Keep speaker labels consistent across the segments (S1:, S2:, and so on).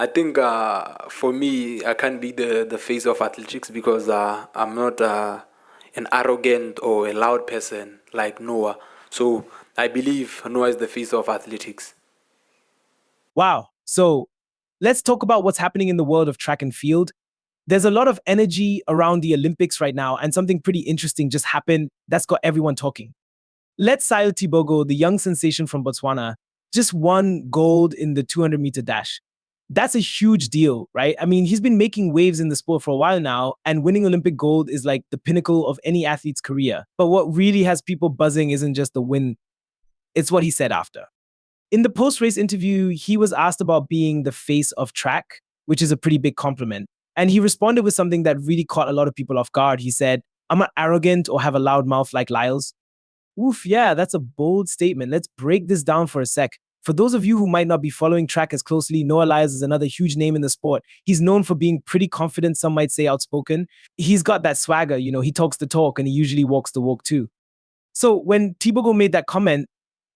S1: I think for me, I can't be the face of athletics because I'm not an arrogant or a loud person like Noah. So I believe Noah is the face of athletics.
S2: Wow. So let's talk about what's happening in the world of track and field. There's a lot of energy around the Olympics right now, and something pretty interesting just happened that's got everyone talking. Letsile Tebogo, the young sensation from Botswana, just won gold in the 200-meter dash. That's a huge deal, right? I mean, he's been making waves in the sport for a while now, and winning Olympic gold is like the pinnacle of any athlete's career. But what really has people buzzing isn't just the win, it's what he said after. In the post race interview, he was asked about being the face of track, which is a pretty big compliment. And he responded with something that really caught a lot of people off guard. He said, I'm not arrogant or have a loud mouth like Lyles. Oof, yeah, that's a bold statement. Let's break this down for a sec. For those of you who might not be following track as closely, Noah Lyles is another huge name in the sport. He's known for being pretty confident, some might say outspoken. He's got that swagger, he talks the talk and he usually walks the walk too. So when Tebogo made that comment,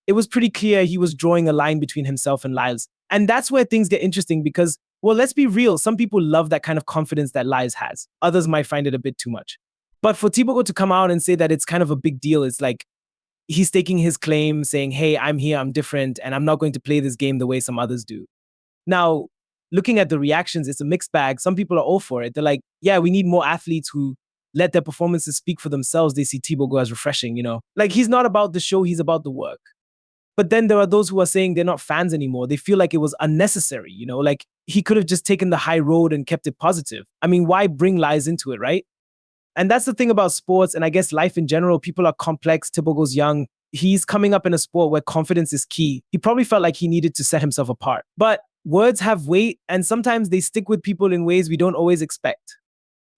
S2: it was pretty clear he was drawing a line between himself and Lyles. And that's where things get interesting because, well, let's be real. Some people love that kind of confidence that Lyles has. Others might find it a bit too much. But for Tebogo to come out and say that it's kind of a big deal, it's like he's taking his claim, saying, hey, I'm here, I'm different, and I'm not going to play this game the way some others do. Now, looking at the reactions, it's a mixed bag. Some people are all for it. They're like, yeah, we need more athletes who let their performances speak for themselves. They see Tebogo as refreshing. Like he's not about the show, he's about the work. But then there are those who are saying they're not fans anymore. They feel like it was unnecessary. Like he could have just taken the high road and kept it positive. I mean, why bring lies into it, right? And that's the thing about sports, and I guess life in general. People are complex. Tibogo's young. He's coming up in a sport where confidence is key. He probably felt like he needed to set himself apart. But words have weight, and sometimes they stick with people in ways we don't always expect.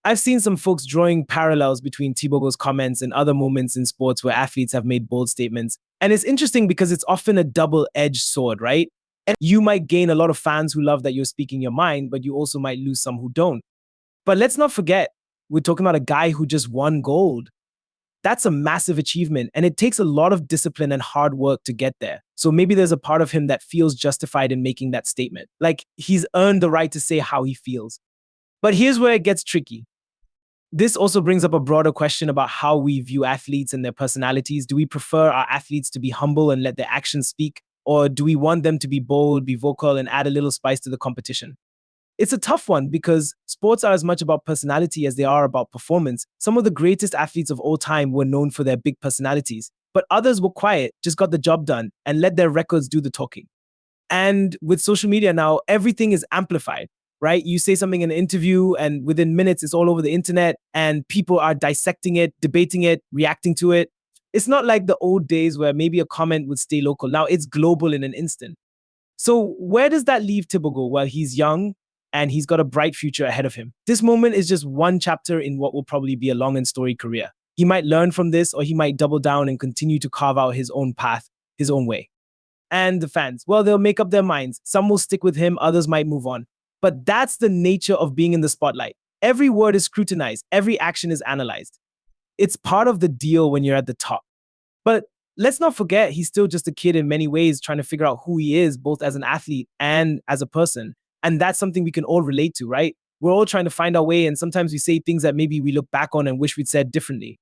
S2: I've seen some folks drawing parallels between Tibogo's comments and other moments in sports where athletes have made bold statements. And it's interesting because it's often a double-edged sword, right? And you might gain a lot of fans who love that you're speaking your mind, but you also might lose some who don't. But let's not forget, we're talking about a guy who just won gold. That's a massive achievement, and it takes a lot of discipline and hard work to get there. So maybe there's a part of him that feels justified in making that statement. Like he's earned the right to say how he feels. But here's where it gets tricky. This also brings up a broader question about how we view athletes and their personalities. Do we prefer our athletes to be humble and let their actions speak? Or do we want them to be bold, be vocal, and add a little spice to the competition? It's a tough one because sports are as much about personality as they are about performance. Some of the greatest athletes of all time were known for their big personalities, but others were quiet, just got the job done, and let their records do the talking. And with social media now, everything is amplified, right? You say something in an interview, and within minutes, it's all over the internet, and people are dissecting it, debating it, reacting to it. It's not like the old days where maybe a comment would stay local. Now it's global in an instant. So where does that leave Tibogo? Well, he's young and he's got a bright future ahead of him. This moment is just one chapter in what will probably be a long and storied career. He might learn from this, or he might double down and continue to carve out his own path, his own way. And the fans, well, they'll make up their minds. Some will stick with him, others might move on. But that's the nature of being in the spotlight. Every word is scrutinized, every action is analyzed. It's part of the deal when you're at the top. But let's not forget, he's still just a kid in many ways, trying to figure out who he is, both as an athlete and as a person. And that's something we can all relate to, right? We're all trying to find our way, and sometimes we say things that maybe we look back on and wish we'd said differently.